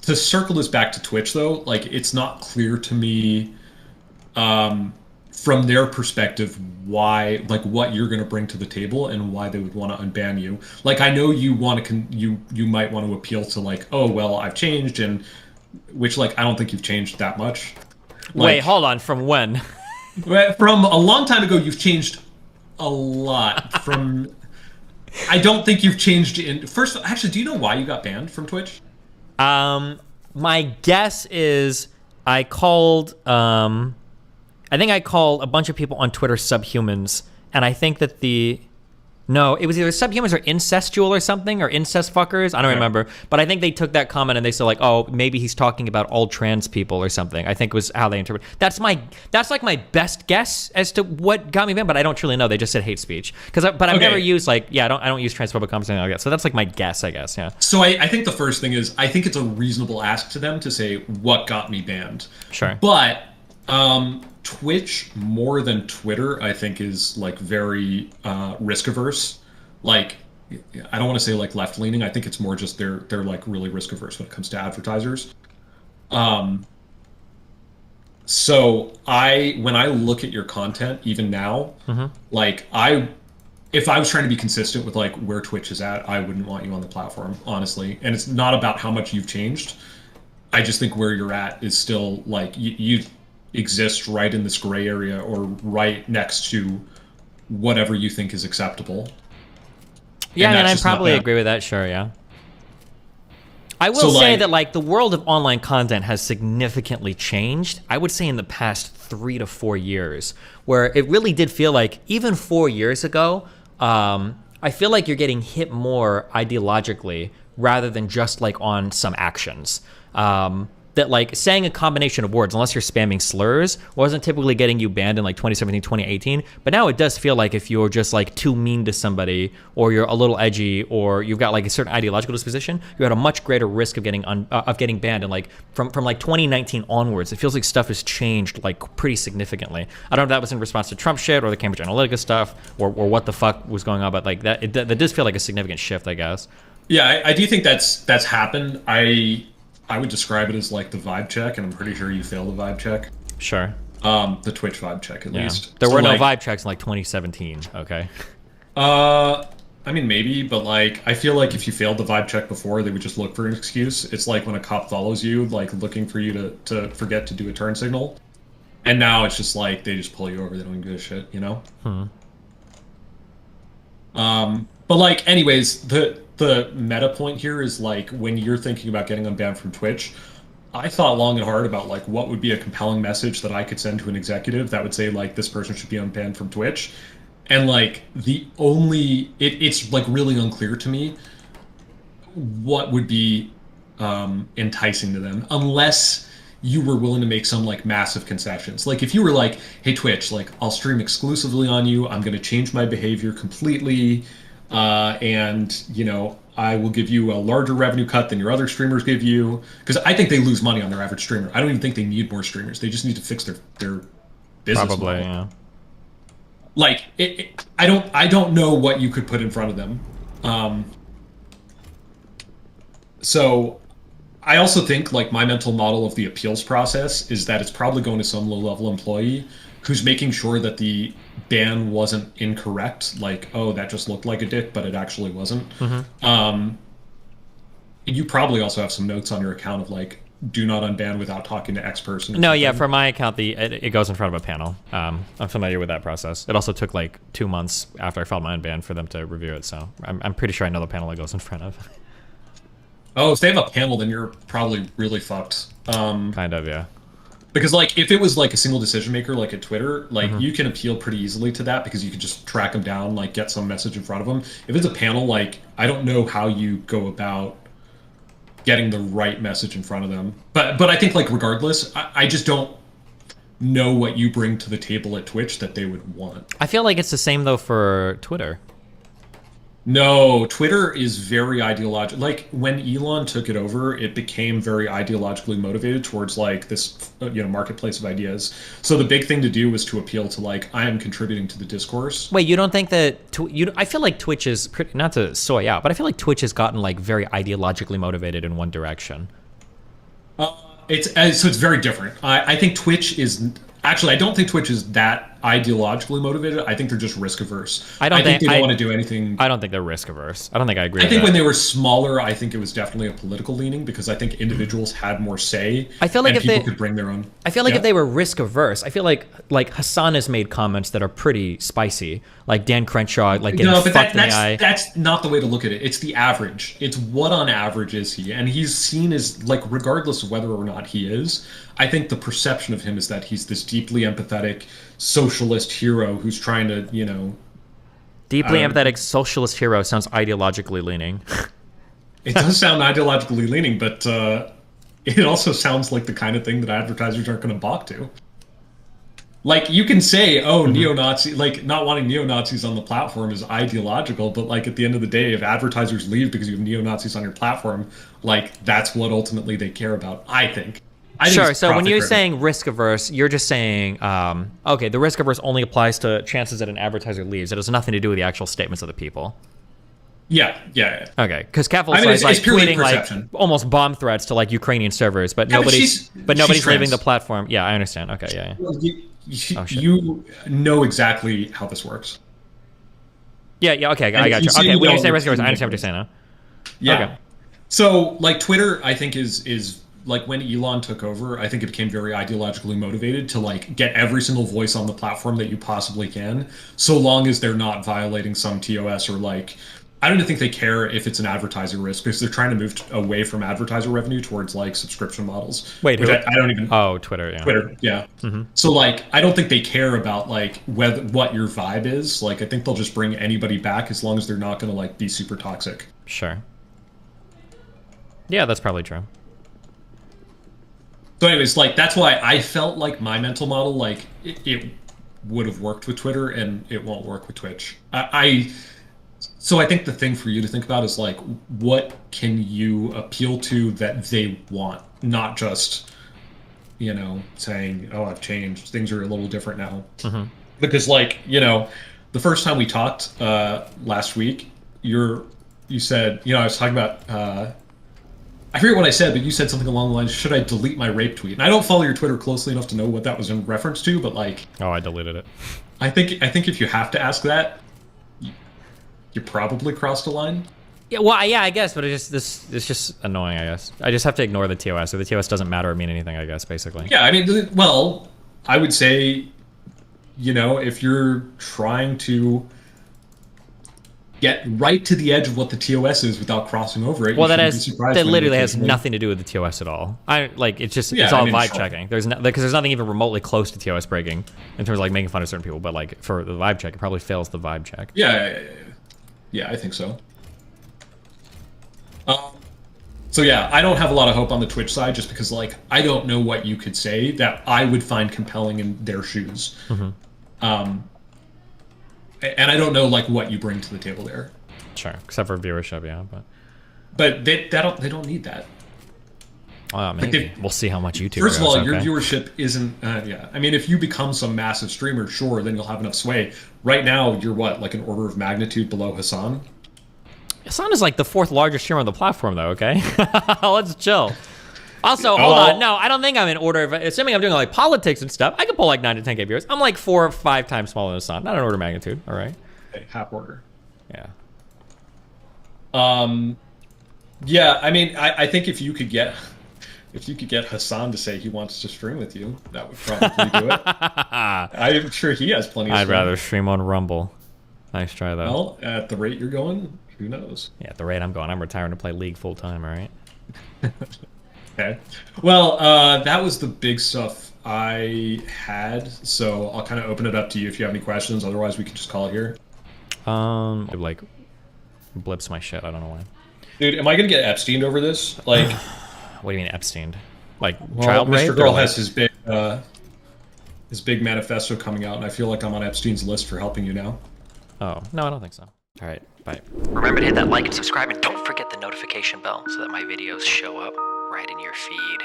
to circle this back to Twitch though, like it's not clear to me from their perspective why, like what you're going to bring to the table and why they would want to unban you. Like I know you want to you might want to appeal to like, oh well, I've changed, and which like I don't think you've changed that much. Like, wait, hold on, from when? From a long time ago, you've changed a lot. From I don't think you've changed in first. Actually, do you know why you got banned from Twitch? My guess is I called. I think I called a bunch of people on Twitter subhumans, and I think that no, it was either subhumans or incestual or something, or incest fuckers. I don't remember. But I think they took that comment and they said like, oh, maybe he's talking about all trans people or something. I think was how they interpret. That's like my best guess as to what got me banned, but I don't truly know. They just said hate speech. But I've never used like, I don't use transphobic comments like that. So that's like my guess, I guess. Yeah. So I think the first thing is I think it's a reasonable ask to them to say what got me banned. Sure. But Twitch more than Twitter, I think, is like very risk averse. Like, I don't want to say like left leaning. I think it's more just they're like really risk averse when it comes to advertisers. So when I look at your content, even now, like if I was trying to be consistent with like where Twitch is at, I wouldn't want you on the platform, honestly. And it's not about how much you've changed. I just think where you're at is still like you exist right in this gray area or right next to whatever you think is acceptable. Yeah, and I probably agree with that. Sure, yeah. I will say that like the world of online content has significantly changed. I would say in the past 3 to 4 years, where it really did feel like even 4 years ago, I feel like you're getting hit more ideologically rather than just like on some actions. That like saying a combination of words, unless you're spamming slurs, wasn't typically getting you banned in like 2017, 2018. But now it does feel like if you're just like too mean to somebody, or you're a little edgy, or you've got like a certain ideological disposition, you're at a much greater risk of getting banned. And like from like 2019 onwards, it feels like stuff has changed like pretty significantly. I don't know if that was in response to Trump shit or the Cambridge Analytica stuff, or what the fuck was going on, but like that does feel like a significant shift, I guess. Yeah, I do think that's happened. I would describe it as like the vibe check, and I'm pretty sure you failed the vibe check. Sure. The Twitch vibe check, at least. There were no vibe checks in like 2017. Okay. I mean, maybe, but like, I feel like if you failed the vibe check before, they would just look for an excuse. It's like when a cop follows you, like looking for you to forget to do a turn signal. And now it's just like, they just pull you over. They don't even give a shit, you know? But like, anyways, the meta point here is like when you're thinking about getting unbanned from Twitch, I thought long and hard about like what would be a compelling message that I could send to an executive that would say like this person should be unbanned from Twitch. And like it's like really unclear to me what would be enticing to them unless you were willing to make some like massive concessions. Like if you were like, hey Twitch, like I'll stream exclusively on you, I'm going to change my behavior completely. And you know, I will give you a larger revenue cut than your other streamers give you, because I think they lose money on their average streamer. I don't even think they need more streamers. They just need to fix their business probably model. Yeah. Like I don't know what you could put in front of them. So I also think like my mental model of the appeals process is that it's probably going to some low-level employee who's making sure that the ban wasn't incorrect, like, oh, that just looked like a dick, but it actually wasn't. You probably also have some notes on your account of like, do not unban without talking to X person. No, yeah, for my account, it goes in front of a panel. I'm familiar with that process. It also took like 2 months after I filed my unban for them to review it, so I'm pretty sure I know the panel it goes in front of. Oh, if they have a panel, then you're probably really fucked. Kind of, yeah. Because like if it was like a single decision maker like at Twitter, like you can appeal pretty easily to that because you could just track them down, like get some message in front of them. If it's a panel, like I don't know how you go about getting the right message in front of them. But I think like regardless, I just don't know what you bring to the table at Twitch that they would want. I feel like it's the same though for Twitter. No, Twitter is very ideological. Like when Elon took it over, it became very ideologically motivated towards like this, marketplace of ideas. So the big thing to do was to appeal to like, I am contributing to the discourse. Wait, you don't think that I feel like Twitch is not to soy out, but I feel like Twitch has gotten like very ideologically motivated in one direction. So it's very different. I think Twitch is actually. I don't think Twitch is that ideologically motivated. I think they're just risk averse. I think they don't want to do anything. I don't think they're risk averse. I don't think I agree. I think when they were smaller, I think it was definitely a political leaning because I think individuals had more say. I feel like if people could bring their own. I feel like if they were risk averse, I feel like Hassan has made comments that are pretty spicy, like Dan Crenshaw, like getting fucked in the eye. That's not the way to look at it. It's the average. It's what on average is he, and he's seen as like regardless of whether or not he is. I think the perception of him is that he's this deeply empathetic socialist hero who's trying to, deeply empathetic socialist hero sounds ideologically leaning. It does sound ideologically leaning, but it also sounds like the kind of thing that advertisers aren't going to balk to. Like, you can say, oh, neo-Nazi, like, not wanting neo-Nazis on the platform is ideological, but, like, at the end of the day, if advertisers leave because you have neo-Nazis on your platform, like, that's what ultimately they care about, I think. Sure, so when you're saying risk averse, you're just saying, okay, the risk averse only applies to chances that an advertiser leaves. It has nothing to do with the actual statements of the people. Yeah. Okay, because Kefil is like tweeting like almost bomb threats to like Ukrainian servers, but nobody's leaving the platform. Yeah, I understand. Okay, yeah. Well, you know exactly how this works. Yeah, okay, I got you. Okay, when you say risk averse, I understand what you're saying now. Yeah. Okay. So, like, Twitter, I think is like when Elon took over, I think it became very ideologically motivated to like get every single voice on the platform that you possibly can, so long as they're not violating some TOS or like, I don't even think they care if it's an advertiser risk because they're trying to move away from advertiser revenue towards like subscription models. Wait, I don't even. Oh, Twitter, yeah. Twitter, yeah. So like, I don't think they care about like what your vibe is. Like, I think they'll just bring anybody back as long as they're not going to like be super toxic. Sure. Yeah, that's probably true. So anyways, like, that's why I felt like my mental model, like, it would have worked with Twitter, and it won't work with Twitch. So I think the thing for you to think about is, like, what can you appeal to that they want? Not just, saying, oh, I've changed. Things are a little different now. Because, like, the first time we talked last week, you said, I was talking about... I forget what I said, but you said something along the lines, should I delete my rape tweet? And I don't follow your Twitter closely enough to know what that was in reference to, but like... Oh, I deleted it. I think if you have to ask that, you probably crossed a line. Yeah, well, yeah, I guess, but it's just annoying, I guess. I just have to ignore the TOS, so the TOS doesn't matter or mean anything, I guess, basically. Yeah, I mean, well, I would say, if you're trying to get right to the edge of what the TOS is without crossing over it. Well, that literally has nothing to do with the TOS at all. It's all vibe checking. Because there's nothing even remotely close to TOS breaking in terms of like making fun of certain people. But like for the vibe check, it probably fails the vibe check. Yeah, I think so. So yeah, I don't have a lot of hope on the Twitch side just because like I don't know what you could say that I would find compelling in their shoes. And I don't know like what you bring to the table there. Sure, except for viewership, yeah, but they don't need that. Maybe we'll see how much YouTube. First of all, your viewership isn't. Yeah, I mean, if you become some massive streamer, sure, then you'll have enough sway. Right now, you're what, like an order of magnitude below Hassan. Hassan is like the 4th largest streamer on the platform, though. Okay, let's chill. Also, hold on. No, I don't think I'm in order of... Assuming I'm doing, like, politics and stuff, I could pull, like, 9 to 10K viewers. I'm, like, 4 or 5 times smaller than Hassan. Not an order of magnitude. All right? Okay, half order. Yeah. Yeah, I mean, I think if you could get Hassan to say he wants to stream with you, that would probably do it. I'm sure he has plenty of I'd rather stream on Rumble. Nice try, though. Well, at the rate you're going, who knows? Yeah, at the rate I'm going, I'm retiring to play League full-time, all right? Okay. Well, that was the big stuff I had, so I'll kind of open it up to you if you have any questions. Otherwise, we can just call it here. It, like, blips my shit. I don't know why. Dude, am I going to get Epsteined over this? Like... What do you mean Epsteined? Like, child rape? Mr. Girl has his big manifesto coming out, and I feel like I'm on Epstein's list for helping you now. Oh, no, I don't think so. All right, bye. Remember to hit that like and subscribe, and don't forget the notification bell so that my videos show up right in your feed.